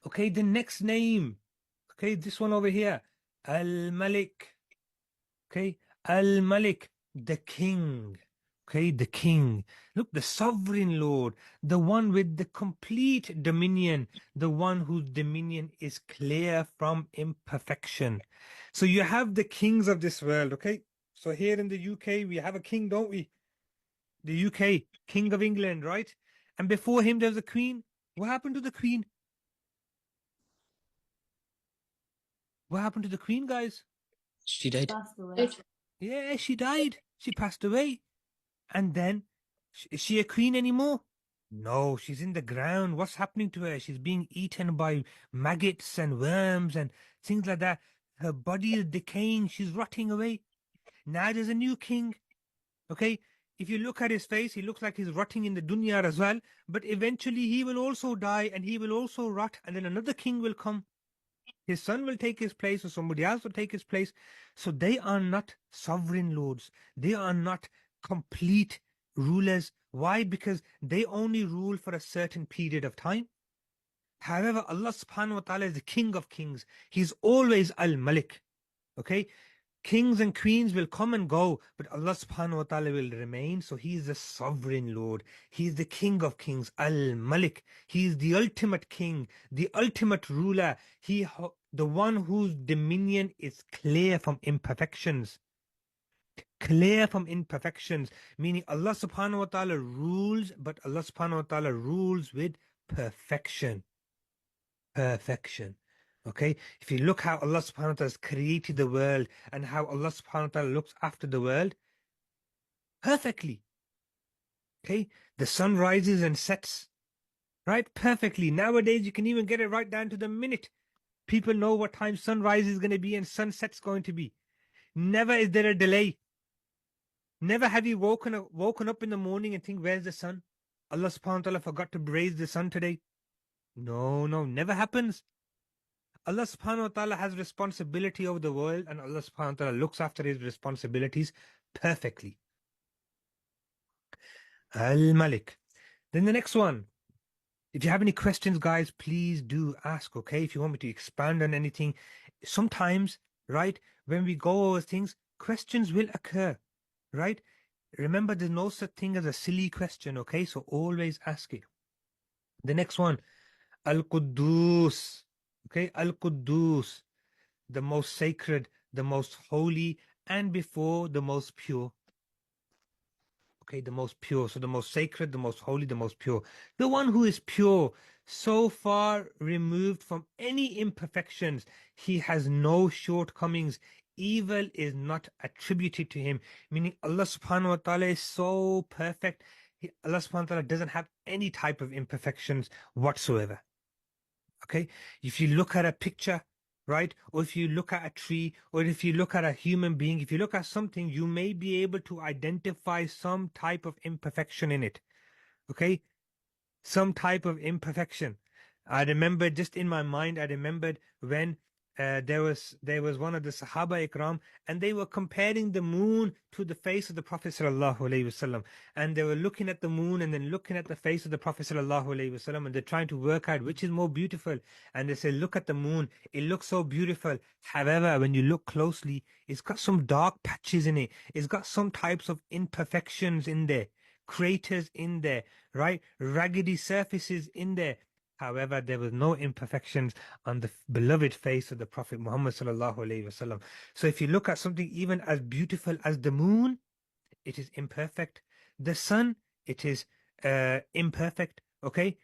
Okay, the next name. Okay, this one over here. Al-Malik. Okay, Al-Malik, the king. Okay, the king. Look, the sovereign Lord, the one with the complete dominion, the one whose dominion is clear from imperfection. So you have the kings of this world, okay? So here in the UK, we have a king, don't we? The UK, King of England, right? And before him, there's a queen. What happened to the queen? What happened to the queen, guys? She died. Passed away. Yeah, she died. She passed away. And then, is she a queen anymore? No, she's in the ground. What's happening to her? She's being eaten by maggots and worms and things like that. Her body is decaying. She's rotting away. Now there's a new king. Okay? If you look at his face, he looks like he's rotting in the dunya as well. But eventually he will also die and he will also rot. And then another king will come. His son will take his place or somebody else will take his place. So they are not sovereign lords. They are not complete rulers. Why? Because they only rule for a certain period of time. However, Allah subhanahu wa ta'ala is the king of kings. He's always Al-Malik. Okay? Kings and queens will come and go, but Allah subhanahu wa ta'ala will remain. So He is the sovereign Lord. He is the King of kings, Al-Malik. He is the ultimate king, the ultimate ruler. The one whose dominion is clear from imperfections. Clear from imperfections, meaning Allah subhanahu wa ta'ala rules, but Allah subhanahu wa ta'ala rules with perfection. Perfection. Okay, if you look how Allah subhanahu wa ta'ala has created the world and how Allah subhanahu wa ta'ala looks after the world perfectly. Okay, the sun rises and sets right perfectly. Nowadays, you can even get it right down to the minute. People know what time sunrise is going to be and sunset's going to be. Never is there a delay. Never have you woken up in the morning and think, where's the sun? Allah subhanahu wa ta'ala forgot to raise the sun today. No, no, never happens. Allah subhanahu wa ta'ala has responsibility over the world and Allah subhanahu wa ta'ala looks after his responsibilities perfectly. Al-Malik. Then the next one. If you have any questions, guys, please do ask, okay? If you want me to expand on anything. Sometimes, right, when we go over things, questions will occur, right? Remember, there's no such thing as a silly question, okay? So always ask it. The next one. Al-Quddus. Okay, Al-Quddus. The most sacred, the most holy, and before the most pure. Okay, the most pure. So the most sacred, the most holy, the most pure. The one who is pure, so far removed from any imperfections. He has no shortcomings. Evil is not attributed to him. Meaning Allah subhanahu wa ta'ala is so perfect. Allah subhanahu wa ta'ala doesn't have any type of imperfections whatsoever. Okay, if you look at a picture, right, or if you look at a tree, or if you look at a human being, if you look at something, you may be able to identify some type of imperfection in it. Okay, some type of imperfection. I remember just in my mind, I remembered when there was one of the Sahaba Ikram, and they were comparing the moon to the face of the Prophet sallallahu alaihi wasallam, and they were looking at the moon and then looking at the face of the Prophet sallallahu alaihi wasallam, and they're trying to work out which is more beautiful. And they say, look at the moon, it looks so beautiful. However, when you look closely, it's got some dark patches in it. It's got some types of imperfections in there, craters in there, right? Raggedy surfaces in there. However, there was no imperfections on the beloved face of the Prophet Muhammad sallallahu alaihi wasallam. So if you look at something even as beautiful as the moon, it is imperfect. The sun, it is imperfect. Okay,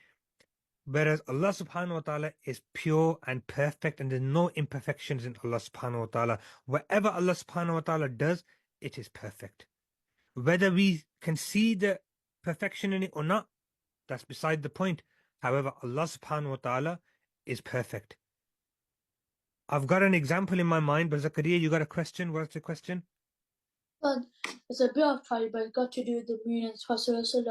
whereas Allah subhanahu wa ta'ala is pure and perfect, and there's no imperfections in Allah subhanahu wa ta'ala. Whatever Allah subhanahu wa ta'ala does, it is perfect. Whether we can see the perfection in it or not, that's beside the point. However, Allah subhanahu wa ta'ala is perfect. I've got an example in my mind, but Zakaria, you got a question? What's the question? But it's a bit of trial, but it got to do with the moon and Prophet ﷺ.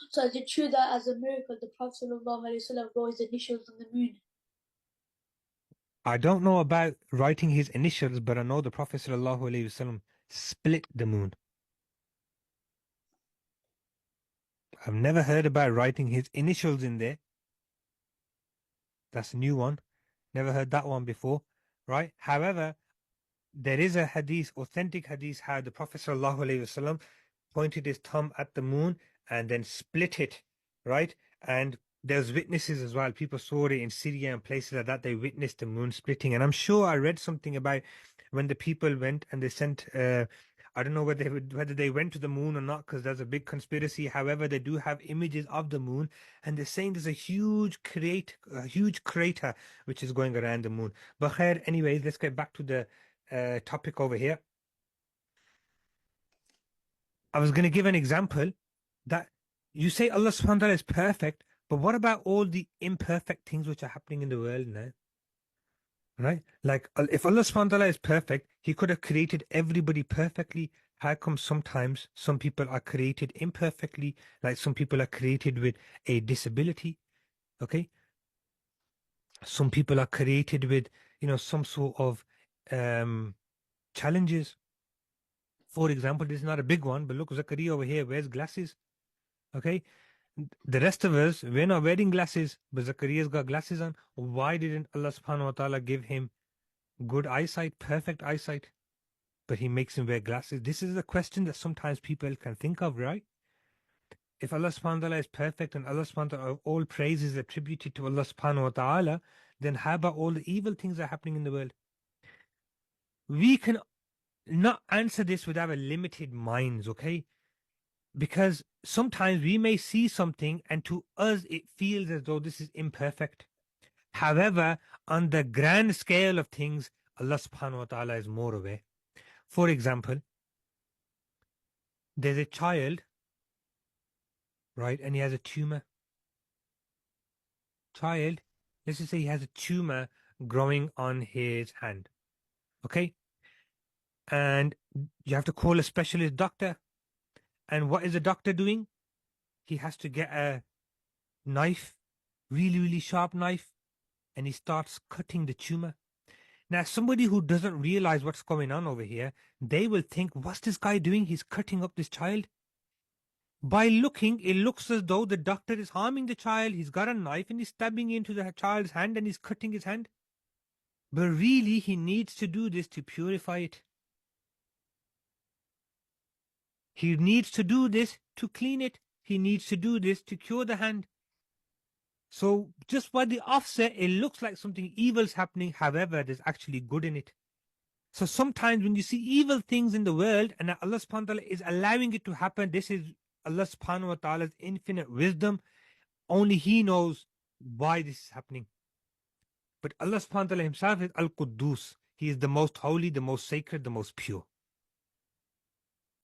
So is it true that as a miracle, the Prophet ﷺ wrote his initials on the moon? I don't know about writing his initials, but I know the Prophet sallallahu alaihi wasallam split the moon. I've never heard about writing his initials in there. That's a new one. Never heard that one before, right? However, there is a hadith, authentic hadith, how the Prophet ﷺ pointed his thumb at the moon and then split it, right? And there's witnesses as well. People saw it in Syria and places like that. They witnessed the moon splitting. And I'm sure I read something about when the people went and they sent, I don't know whether they went to the moon or not, because there's a big conspiracy. However, they do have images of the moon, and they're saying there's a huge crater which is going around the moon. But khair, anyways, let's get back to the topic over here. I was going to give an example that you say Allah subhanahu wa ta'ala is perfect, but what about all the imperfect things which are happening in the world now? Right? Like, if Allah subhanahu wa ta'ala is perfect, He could have created everybody perfectly. How come sometimes some people are created imperfectly? Like some people are created with a disability. Okay. Some people are created with, some sort of challenges. For example, this is not a big one, but look, Zakaria over here wears glasses. Okay. The rest of us, we're not wearing glasses, but Zakaria's got glasses on. Why didn't Allah subhanahu wa ta'ala give him good eyesight, perfect eyesight? But He makes him wear glasses. This is a question that sometimes people can think of, right? If Allah subhanahu wa ta'ala is perfect and Allah subhanahu wa ta'ala, all praise is attributed to Allah subhanahu wa ta'ala, then how about all the evil things that are happening in the world? We can not answer this with our limited minds, okay? Because sometimes we may see something and to us it feels as though this is imperfect. However, on the grand scale of things, Allah subhanahu wa ta'ala is more aware. For example, there's a child, right, and he has a tumor. Child, let's just say he has a tumor growing on his hand. Okay? And you have to call a specialist doctor. And what is the doctor doing? He has to get a knife, really, really sharp knife, and he starts cutting the tumor. Now, somebody who doesn't realize what's going on over here, they will think, what's this guy doing? He's cutting up this child. By looking, it looks as though the doctor is harming the child. He's got a knife and he's stabbing into the child's hand and he's cutting his hand. But really, he needs to do this to purify it. He needs to do this to clean it. He needs to do this to cure the hand. So just by the offset, it looks like something evil's happening. However, there's actually good in it. So sometimes when you see evil things in the world and Allah subhanahu wa ta'ala is allowing it to happen, this is Allah subhanahu wa ta'ala's infinite wisdom. Only He knows why this is happening. But Allah subhanahu wa ta'ala Himself is Al-Quddus. He is the most holy, the most sacred, the most pure.